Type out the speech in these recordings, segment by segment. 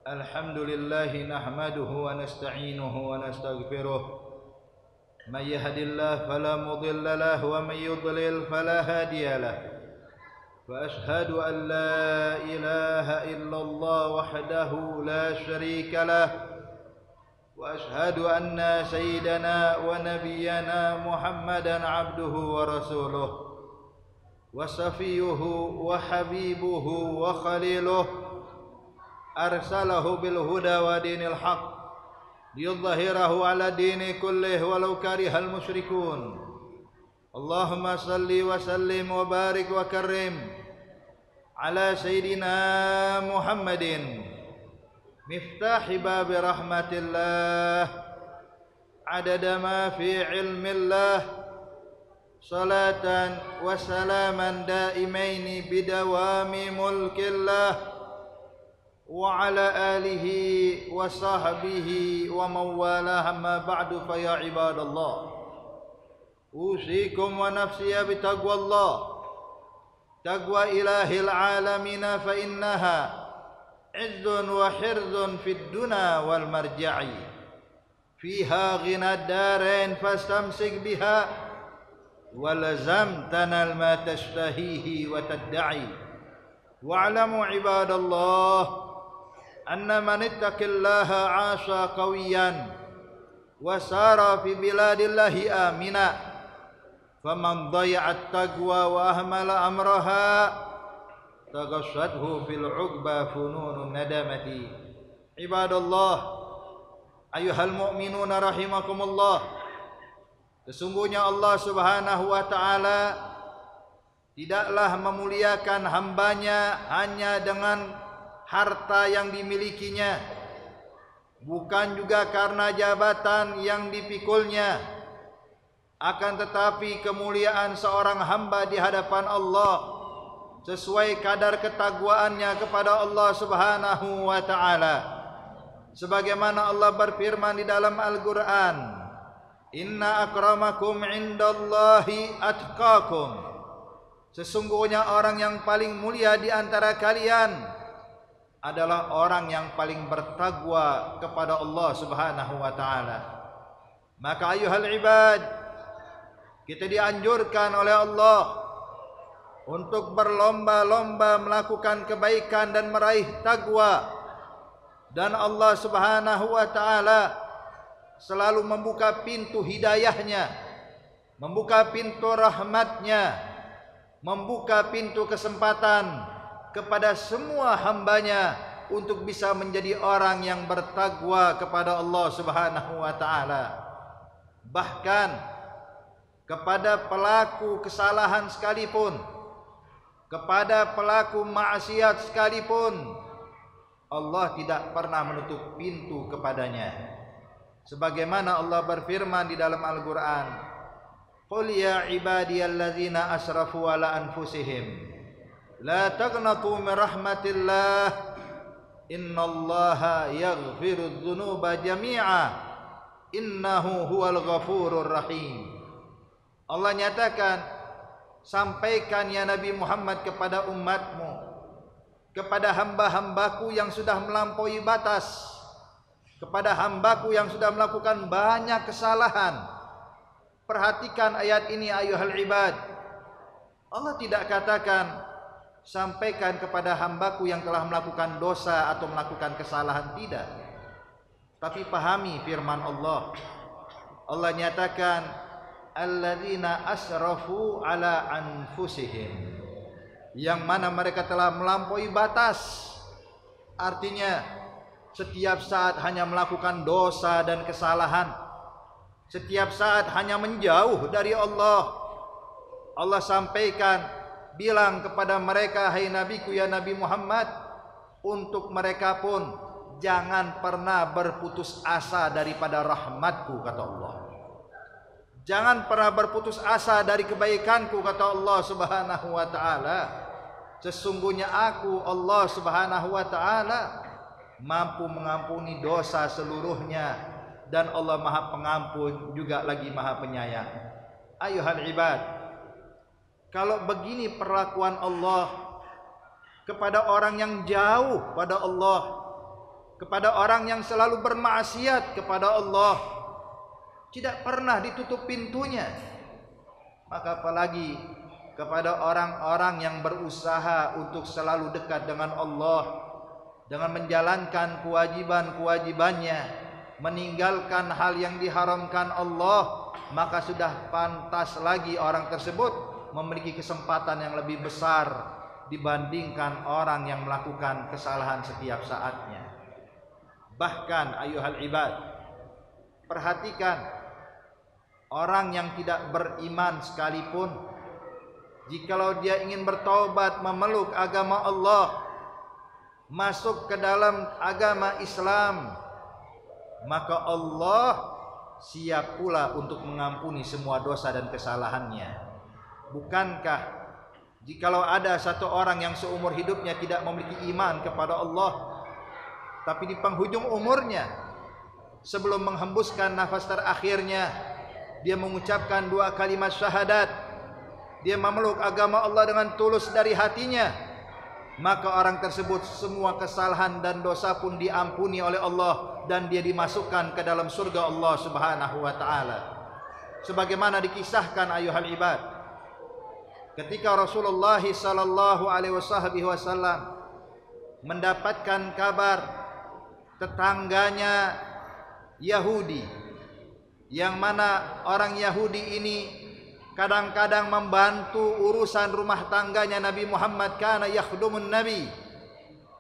Alhamdulillah nahmaduhu wa nasta'inuhu wa nastaghfiruh. Man yahdihillahu fala mudilla lahu wa man yudlil fala hadiya lahu. Wa ashhadu an la ilaha illallah wahdahu la syarika lahu. Wa ashhadu anna sayyidana wa nabiyyana Muhammadan abduhu wa rasuluh. Wa safiyuhu wa habibuhu wa khaliluh. Arsalahu bil huda wa dinil haq liyudhhirahu ala dini kullih walau karihal musyrikun. Allahumma salli wa sallim wa barik wa karim ala sayyidina Muhammadin miftahi babi rahmatillah adada ma fi ilmillah salatan wa salaman daimaini bidawami mulkillah wa ala alihi wa sahbihi wa mawalah amma ba'du fa ya ibadallah usikum wa nafsiya bitaqwallah taqwa ilahil alamin fa innaha izzun wa hirzun fid dunya wal marja'i fiha ghina darain fastamsik biha walazam tanal ma tashtahihi wa tadda'i wa'lamu ibadallah anna man ittaqillaha 'asha qawiyan wa sara fi biladillahi amina faman dhaya'a at-taqwa wa ahmala amraha taghashshadhu fil 'uqba fununun nadamati. Ibadallah ayyuhal mu'minuna rahimakumullah, sesungguhnya Allah Subhanahu wa taala tidaklah memuliakan hambanya hanya dengan harta yang dimilikinya, bukan juga karena jabatan yang dipikulnya, akan tetapi kemuliaan seorang hamba di hadapan Allah sesuai kadar ketakwaannya kepada Allah Subhanahu wa taala. Sebagaimana Allah berfirman di dalam Al-Qur'an, "Inna akramakum 'indallahi atqakum." Sesungguhnya orang yang paling mulia di antara kalian adalah orang yang paling bertakwa kepada Allah Subhanahu wa taala. Maka ayuhal ibad, kita dianjurkan oleh Allah untuk berlomba-lomba melakukan kebaikan dan meraih takwa. Dan Allah Subhanahu wa taala selalu membuka pintu hidayahnya, membuka pintu rahmatnya, membuka pintu kesempatan kepada semua hambanya untuk bisa menjadi orang yang bertakwa kepada Allah Subhanahu wa taala. Bahkan kepada pelaku kesalahan sekalipun, kepada pelaku maksiat sekalipun, Allah tidak pernah menutup pintu kepadanya. Sebagaimana Allah berfirman di dalam Al-Qur'an, "Qul ya ibadiyalladzina asrafu ala anfusihim la taqnatu min rahmatillah innallaha yaghfirudz dzunuba jami'a innahu huwal ghafurur rahim." Allah nyatakan, sampaikan ya Nabi Muhammad kepada umatmu, kepada hamba-hambaku yang sudah melampaui batas, kepada hambaku yang sudah melakukan banyak kesalahan. Perhatikan ayat ini ayuhal ibad. Allah tidak katakan sampaikan kepada hambaku yang telah melakukan dosa atau melakukan kesalahan, tidak. Tapi pahami firman Allah. Allah nyatakan alladzina asrafu ala anfusihim, yang mana mereka telah melampaui batas. Artinya setiap saat hanya melakukan dosa dan kesalahan, setiap saat hanya menjauh dari Allah. Allah sampaikan, bilang kepada mereka, hai nabiku ya Nabi Muhammad, untuk mereka pun jangan pernah berputus asa daripada rahmatku, kata Allah. Jangan pernah berputus asa dari kebaikanku, kata Allah Subhanahu wa taala. Sesungguhnya aku Allah Subhanahu wa taala mampu mengampuni dosa seluruhnya, dan Allah Maha Pengampun juga lagi Maha Penyayang. Ayuhal ibad, kalau begini perlakuan Allah kepada orang yang jauh pada Allah, kepada orang yang selalu bermaksiat kepada Allah, tidak pernah ditutup pintunya. Maka apalagi kepada orang-orang yang berusaha untuk selalu dekat dengan Allah, dengan menjalankan kewajiban-kewajibannya, meninggalkan hal yang diharamkan Allah, maka sudah pantas lagi orang tersebut memiliki kesempatan yang lebih besar dibandingkan orang yang melakukan kesalahan setiap saatnya. Bahkan ayuhal ibad, perhatikan, orang yang tidak beriman sekalipun, jikalau dia ingin bertaubat memeluk agama Allah, masuk ke dalam agama Islam, maka Allah siap pula untuk mengampuni semua dosa dan kesalahannya. Bukankah jikalau ada satu orang yang seumur hidupnya tidak memiliki iman kepada Allah, tapi di penghujung umurnya, sebelum menghembuskan nafas terakhirnya, dia mengucapkan 2 kalimat syahadat, dia memeluk agama Allah dengan tulus dari hatinya, maka orang tersebut semua kesalahan dan dosa pun diampuni oleh Allah, dan dia dimasukkan ke dalam surga Allah Subhanahu wa taala. Sebagaimana dikisahkan ayuhal ibad, ketika Rasulullah sallallahu alaihi wasallam mendapatkan kabar tetangganya Yahudi, yang mana orang Yahudi ini kadang-kadang membantu urusan rumah tangganya Nabi Muhammad, kana yakhdumun Nabi,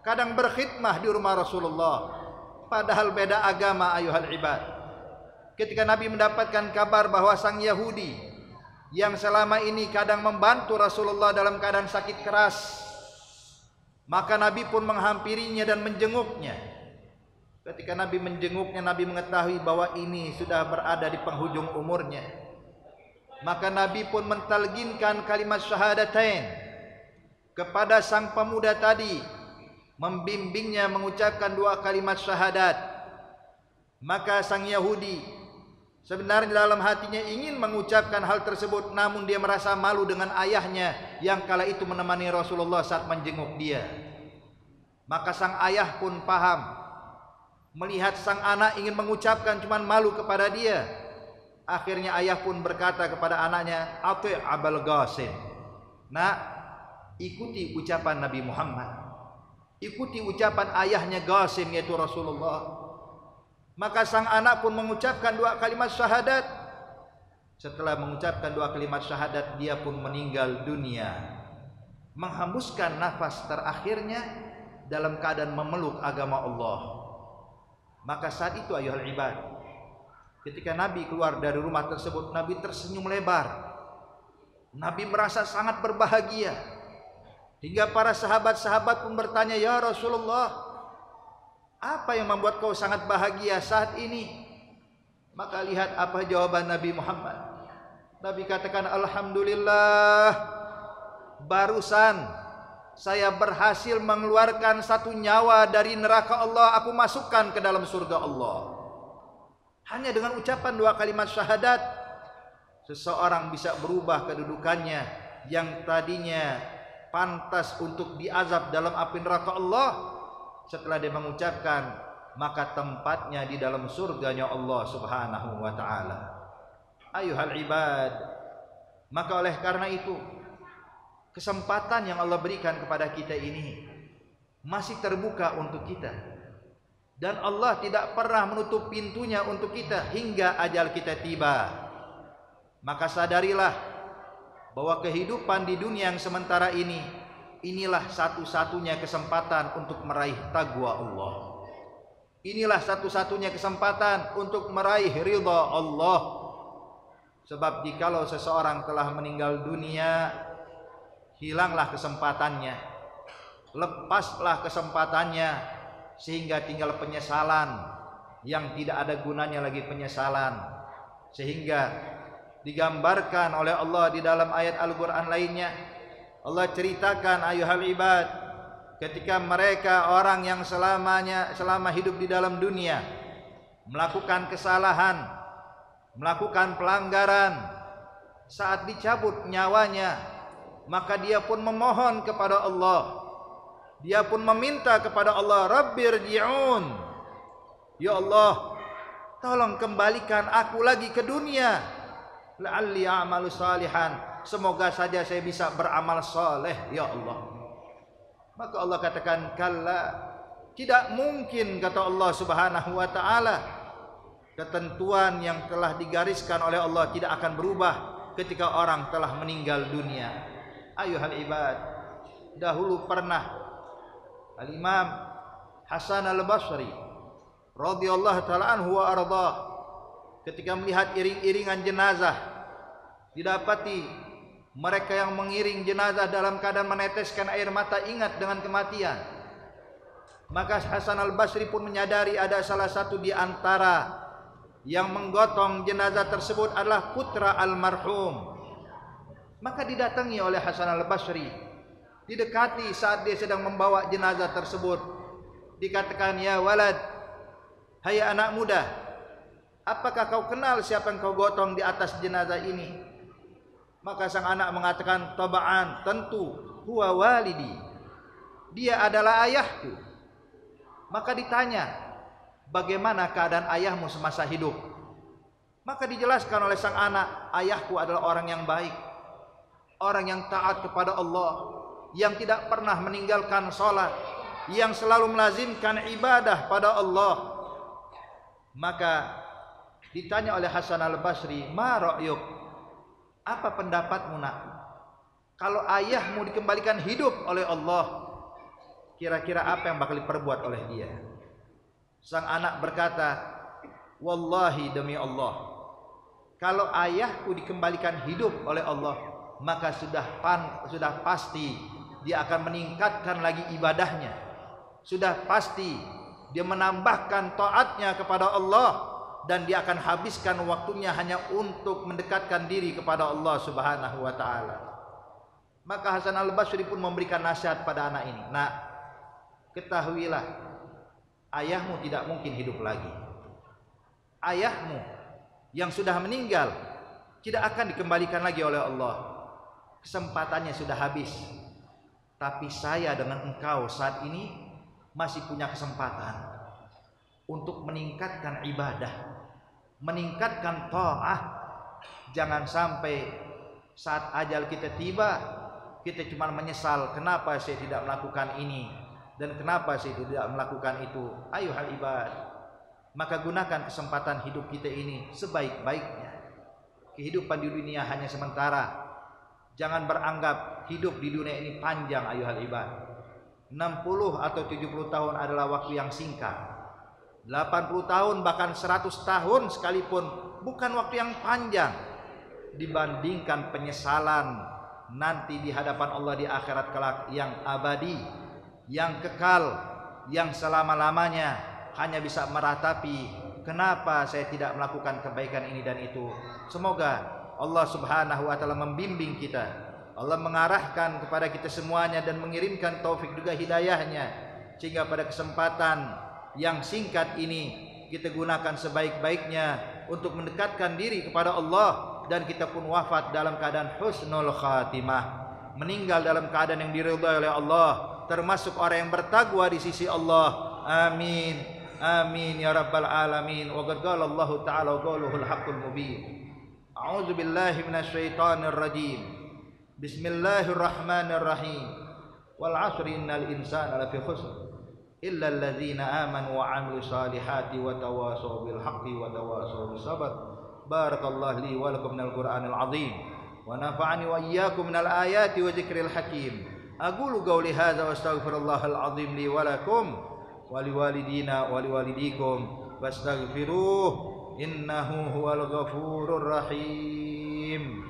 kadang berkhidmah di rumah Rasulullah, padahal beda agama ayuhal ibad. Ketika Nabi mendapatkan kabar bahwa sang Yahudi yang selama ini kadang membantu Rasulullah dalam keadaan sakit keras, maka Nabi pun menghampirinya dan menjenguknya. Ketika Nabi menjenguknya, Nabi mengetahui bahwa ini sudah berada di penghujung umurnya, maka Nabi pun mentalginkan kalimat syahadatain kepada sang pemuda tadi, membimbingnya mengucapkan 2 kalimat syahadat. Maka sang Yahudi sebenarnya dalam hatinya ingin mengucapkan hal tersebut, namun dia merasa malu dengan ayahnya yang kala itu menemani Rasulullah saat menjenguk dia. Maka sang ayah pun paham, melihat sang anak ingin mengucapkan cuman malu kepada dia. Akhirnya ayah pun berkata kepada anaknya, "Ati' Abul Qasim." Nak, ikuti ucapan Nabi Muhammad, ikuti ucapan ayahnya Qasim, yaitu Rasulullah. Maka sang anak pun mengucapkan 2 kalimat syahadat. Setelah mengucapkan 2 kalimat syahadat, dia pun meninggal dunia, menghembuskan nafas terakhirnya dalam keadaan memeluk agama Allah. Maka saat itu ayuhal ibad, ketika Nabi keluar dari rumah tersebut, Nabi tersenyum lebar. Nabi merasa sangat berbahagia, hingga para sahabat-sahabat pun bertanya, "Ya Rasulullah, apa yang membuat kau sangat bahagia saat ini?" Maka lihat apa jawaban Nabi Muhammad. Nabi katakan, "Alhamdulillah, barusan saya berhasil mengeluarkan 1 nyawa dari neraka Allah, aku masukkan ke dalam surga Allah." Hanya dengan ucapan 2 kalimat syahadat, seseorang bisa berubah kedudukannya yang tadinya pantas untuk diazab dalam api neraka Allah. Setelah dia mengucapkan, maka tempatnya di dalam surganya Allah Subhanahu wa ta'ala. Ayuhal ibad, maka oleh karena itu, kesempatan yang Allah berikan kepada kita ini masih terbuka untuk kita, dan Allah tidak pernah menutup pintunya untuk kita hingga ajal kita tiba. Maka sadarilah bahwa kehidupan di dunia yang sementara ini, inilah satu-satunya kesempatan untuk meraih taqwa Allah. Inilah satu-satunya kesempatan untuk meraih ridha Allah. Sebab jikalau seseorang telah meninggal dunia, hilanglah kesempatannya, lepaslah kesempatannya, sehingga tinggal penyesalan yang tidak ada gunanya lagi penyesalan. Sehingga digambarkan oleh Allah di dalam ayat Al-Quran lainnya, Allah ceritakan ayuhal ibad, ketika mereka orang yang selama hidup di dalam dunia melakukan kesalahan, melakukan pelanggaran, saat dicabut nyawanya, maka dia pun memohon kepada Allah, dia pun meminta kepada Allah, Rabbirji'un, ya Allah, tolong kembalikan aku lagi ke dunia, la'alli a'malu salihan, semoga saja saya bisa beramal saleh ya Allah. Maka Allah katakan, kalla, tidak mungkin, kata Allah Subhanahu wa taala, ketentuan yang telah digariskan oleh Allah tidak akan berubah ketika orang telah meninggal dunia. Ayuhal ibad, dahulu pernah Al-Imam Hasan Al-Basri radhiyallahu ta'ala anhu wa ardah, ketika melihat iring-iringan jenazah, didapati mereka yang mengiring jenazah dalam keadaan meneteskan air mata ingat dengan kematian. Maka Hasan Al-Basri pun menyadari ada salah satu di antara yang menggotong jenazah tersebut adalah putra almarhum. Maka didatangi oleh Hasan Al-Basri, didekati saat dia sedang membawa jenazah tersebut, dikatakan, ya walad, hai anak muda, apakah kau kenal siapa yang kau gotong di atas jenazah ini? Maka sang anak mengatakan, taba'an, tentu, huwa walidi, dia adalah ayahku. Maka ditanya, bagaimana keadaan ayahmu semasa hidup? Maka dijelaskan oleh sang anak, ayahku adalah orang yang baik, orang yang taat kepada Allah, yang tidak pernah meninggalkan sholat, yang selalu melazimkan ibadah pada Allah. Maka ditanya oleh Hasan Al-Basri, ma ra'yuk, apa pendapatmu nak, kalau ayahmu dikembalikan hidup oleh Allah, kira-kira apa yang bakal diperbuat oleh dia? Sang anak berkata, wallahi, demi Allah, kalau ayahku dikembalikan hidup oleh Allah, maka sudah pasti dia akan meningkatkan lagi ibadahnya, sudah pasti dia menambahkan taatnya kepada Allah, dan dia akan habiskan waktunya hanya untuk mendekatkan diri kepada Allah Subhanahu wa taala. Maka Hasan Al-Basri pun memberikan nasihat pada anak ini, nak, ketahuilah, ayahmu tidak mungkin hidup lagi. Ayahmu yang sudah meninggal tidak akan dikembalikan lagi oleh Allah. Kesempatannya sudah habis. Tapi saya dengan engkau saat ini masih punya kesempatan untuk meningkatkan ibadah, meningkatkan ta'ah. Jangan sampai saat ajal kita tiba, kita cuma menyesal, kenapa saya tidak melakukan ini dan kenapa saya tidak melakukan itu. Ayuhal ibad, maka gunakan kesempatan hidup kita ini sebaik-baiknya. Kehidupan di dunia hanya sementara. Jangan beranggap hidup di dunia ini panjang, ayuhal ibad. 60 atau 70 tahun adalah waktu yang singkat. 80 tahun bahkan 100 tahun sekalipun bukan waktu yang panjang dibandingkan penyesalan nanti di hadapan Allah di akhirat kelak yang abadi, yang kekal, yang selama-lamanya hanya bisa meratapi, kenapa saya tidak melakukan kebaikan ini dan itu. Semoga Allah Subhanahu wa taala membimbing kita, Allah mengarahkan kepada kita semuanya dan mengirimkan taufik juga hidayahnya, sehingga pada kesempatan yang singkat ini kita gunakan sebaik-baiknya untuk mendekatkan diri kepada Allah, dan kita pun wafat dalam keadaan husnul khatimah, meninggal dalam keadaan yang diridhai oleh Allah, termasuk orang yang bertakwa di sisi Allah. Amin, amin ya rabbal alamin. Wa qad qala Allah ta'ala wa qauluhul haqqul mubin. A'udzu billahi minasyaitonir rajim. Bismillahirrahmanirrahim. Wal 'ashri innal insana lafi khusr illa alladzina amanu wa 'amilus solihati wa tawashaw bil haqqi wa tawashaw bis sabr. Barakallahu li wa lakum minal Qur'anil 'azim wa nafa'ani wa iyyakum minal ayati wa dzikril hakim. Aqulu qawli hadza wa astaghfirullahal 'azim li wa lakum wa liwalidina wa liwalidikum wastaghfiruh innahu huwal ghafurur rahim.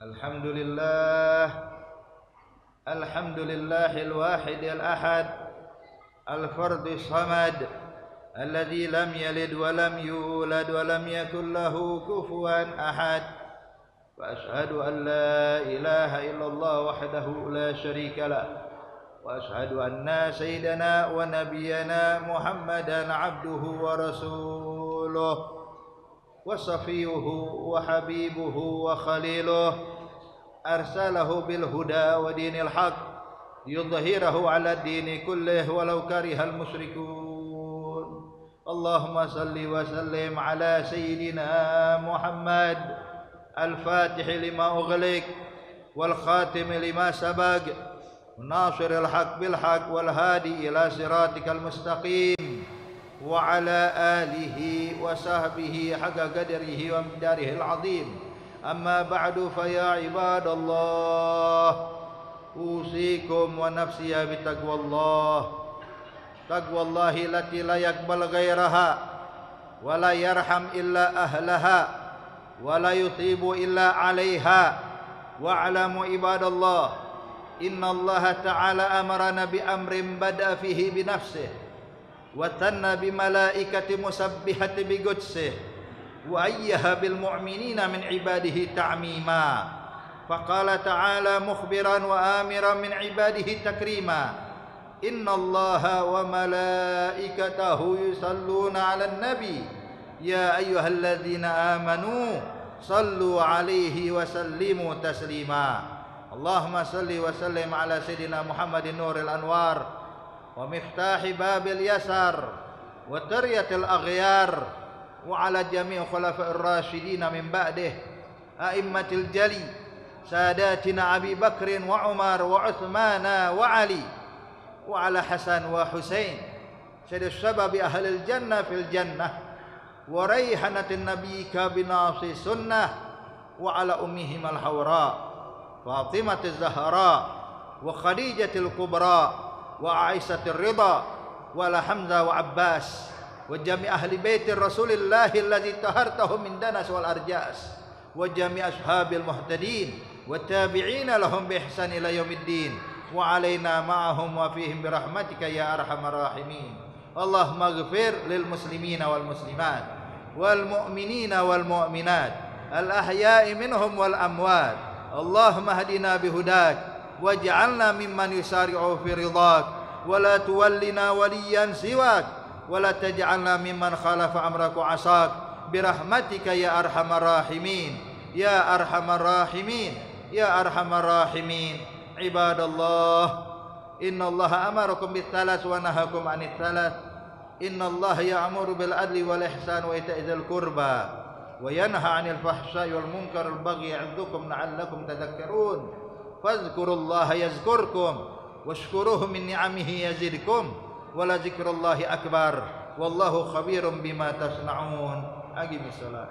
Alhamdulillah, alhamdulillahil wahidil ahad, al-fardis samad, alladzi lam yalid wa lam yulad wa lam yakul lahu kufuwan ahad. Wa ashhadu an la ilaha illallah wahdahu la syarika lah, wa ashhadu anna sayyidana wa nabiyyana Muhammadan abduhu wa rasuluh. ورسوله وصفيه وحبيبه وخليله أرسله بالهدى ودين الحق يظهره على الدين كله ولو كره المشركون اللهم صل وسلم على سيدنا محمد الفاتح لما أغلق والخاتم لما سبق ناصر الحق بالحق والهادي إلى صراطك المستقيم وعلى آله وصحبه حق قدره ومقداره العظيم أما بعد فيا عباد الله أوصيكم ونفسي بتقوى الله تقوى الله التي لا يقبل غيرها ولا يرحم إلا أهلها ولا يثيب إلا عليها واعلموا عباد الله إن الله تعالى أمرنا بأمر بدأ فيه بنفسه وثنى بملائكة مسبحة بقدسه وأيها بالمؤمنين من عباده تعميما فقال تعالى مخبرا وآمرا من عباده تكريما إن الله وملائكته يصلون على النبي يا أيها الذين آمنوا صلوا عليه وسلموا تسليما اللهم صل وسلم على سيدنا محمد نور الأنوار ومفتاح باب اليسار وترية الأغيار وعلى جميع خلفاء الراشدين من بعده أئمة الجلي ساداتنا أبي بكر وعمر وعثمان وعلي وعلى حسن وحسين سيد الشباب أهل الجنة في الجنة وريحنة النبي كبناصي السنة وعلى أمهما الحوراء فاطمة الزهراء وخديجة الكبرى وعائشة الرضا وعلى حمزة وعباس وجميع أهل بيت رسول الله الذي طهرتهم من دنس والأرجاس وجميع أصحاب المهتدين والتابعين لهم بإحسان إلى يوم الدين وعلينا معهم وفيهم برحمتك يا أرحم الراحمين اللهم اغفر للمسلمين والمسلمات والمؤمنين والمؤمنات الأحياء منهم والأموات اللهم اهدنا بهداك واجعلنا ممن يسارع في رضاك ولا تولنا وليا سواك ولا تجعلنا ممن خالف أمرك وعصاك برحمتك يا أرحم الراحمين يا أرحم الراحمين يا أرحم الراحمين عباد الله إن الله أمركم بالثلاث ونهاكم عن الثلاث إن الله يأمر بالعدل والإحسان وإيتاء ذي القربى وينهى عن الفحشاء والمنكر والبغي يعظكم لعلكم تذكرون فاذكروا الله يذكركم واشكروه من نعمه يزدكم ولذكر الله أكبر والله خبير بما تصنعون أقم الصلاة